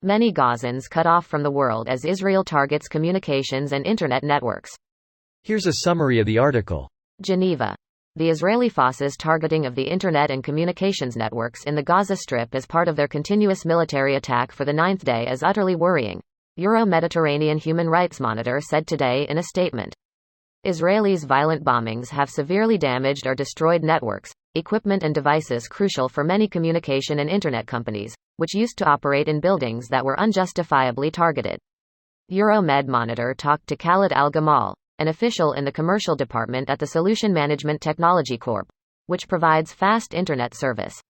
Many Gazans cut off from the world as Israel targets communications and internet networks. Here's a summary of the article. Geneva. The Israeli forces' targeting of the internet and communications networks in the Gaza Strip as part of their continuous military attack for the ninth day is utterly worrying, Euro-Mediterranean Human Rights Monitor said today in a statement. Israelis' violent bombings have severely damaged or destroyed networks, equipment and devices crucial for many communication and internet companies, which used to operate in buildings that were unjustifiably targeted. Euromed Monitor talked to Khalid Al-Gamal, an official in the commercial department at the Solution Management Technology Corp., which provides fast internet service.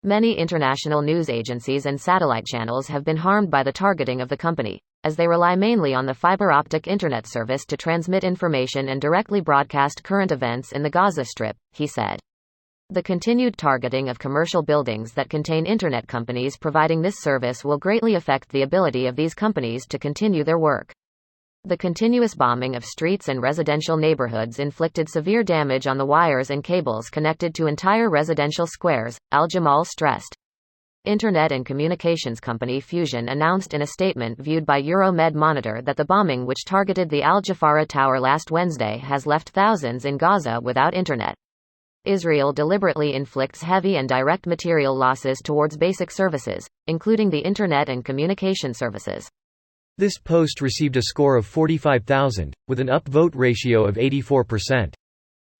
Many international news agencies and satellite channels have been harmed by the targeting of the company, as they rely mainly on the fiber optic internet service to transmit information and directly broadcast current events in the Gaza Strip, he said. The continued targeting of commercial buildings that contain internet companies providing this service will greatly affect the ability of these companies to continue their work. The continuous bombing of streets and residential neighborhoods inflicted severe damage on the wires and cables connected to entire residential squares, Al-Jamal stressed. Internet and communications company Fusion announced in a statement viewed by Euromed Monitor that the bombing which targeted the Al Jafara Tower last Wednesday has left thousands in Gaza without internet. Israel deliberately inflicts heavy and direct material losses towards basic services, including the internet and communication services. This post received a score of 45,000, with an upvote ratio of 84%.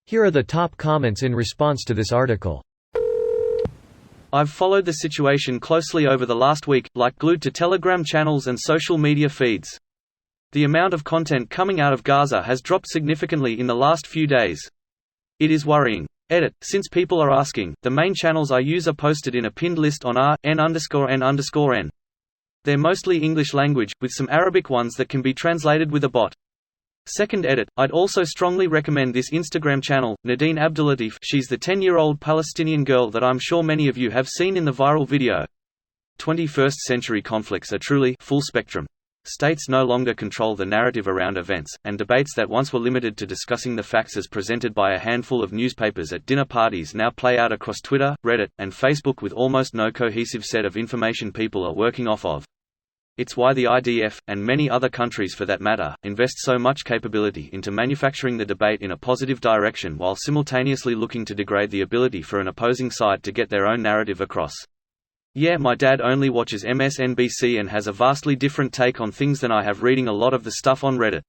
Here are the top comments in response to this article. I've followed the situation closely over the last week, like glued to Telegram channels and social media feeds. The amount of content coming out of Gaza has dropped significantly in the last few days. It is worrying. Edit. Since people are asking, the main channels I use are posted in a pinned list on r/n_n_n. They're mostly English language, with some Arabic ones that can be translated with a bot. Second edit, I'd also strongly recommend this Instagram channel, Nadine Abdulatif. She's the 10-year-old Palestinian girl that I'm sure many of you have seen in the viral video. 21st century conflicts are truly full spectrum. States no longer control the narrative around events, and debates that once were limited to discussing the facts as presented by a handful of newspapers at dinner parties now play out across Twitter, Reddit, and Facebook with almost no cohesive set of information people are working off of. It's why the IDF, and many other countries for that matter, invest so much capability into manufacturing the debate in a positive direction while simultaneously looking to degrade the ability for an opposing side to get their own narrative across. Yeah, my dad only watches MSNBC and has a vastly different take on things than I have reading a lot of the stuff on Reddit.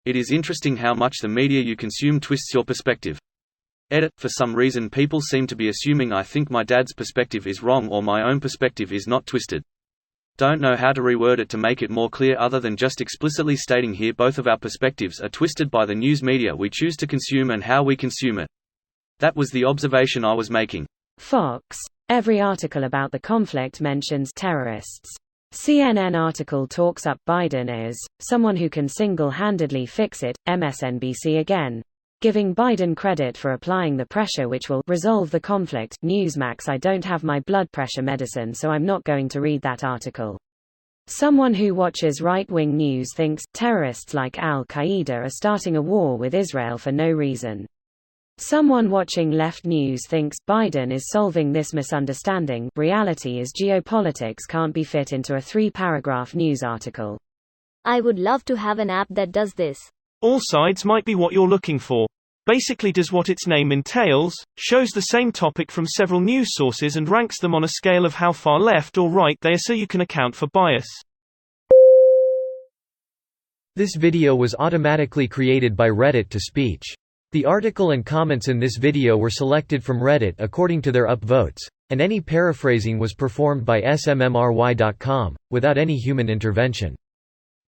It is interesting how much the media you consume twists your perspective. Edit. For some reason people seem to be assuming I think my dad's perspective is wrong or my own perspective is not twisted. Don't know how to reword it to make it more clear other than just explicitly stating here both of our perspectives are twisted by the news media we choose to consume and how we consume it. That was the observation I was making. Fox. Every article about the conflict mentions terrorists. CNN article talks up Biden as someone who can single-handedly fix it. MSNBC again, giving Biden credit for applying the pressure which will resolve the conflict. Newsmax. I don't have my blood pressure medicine, so I'm not going to read that article. Someone who watches right-wing news thinks terrorists like Al-Qaeda are starting a war with Israel for no reason. Someone watching left news thinks Biden is solving this misunderstanding. Reality is geopolitics can't be fit into a 3-paragraph news article. I would love to have an app that does this. All sides might be what you're looking for. Basically does what its name entails, shows the same topic from several news sources and ranks them on a scale of how far left or right they are so you can account for bias. This video was automatically created by Reddit to speech. The article and comments in this video were selected from Reddit according to their upvotes, and any paraphrasing was performed by smmry.com, without any human intervention.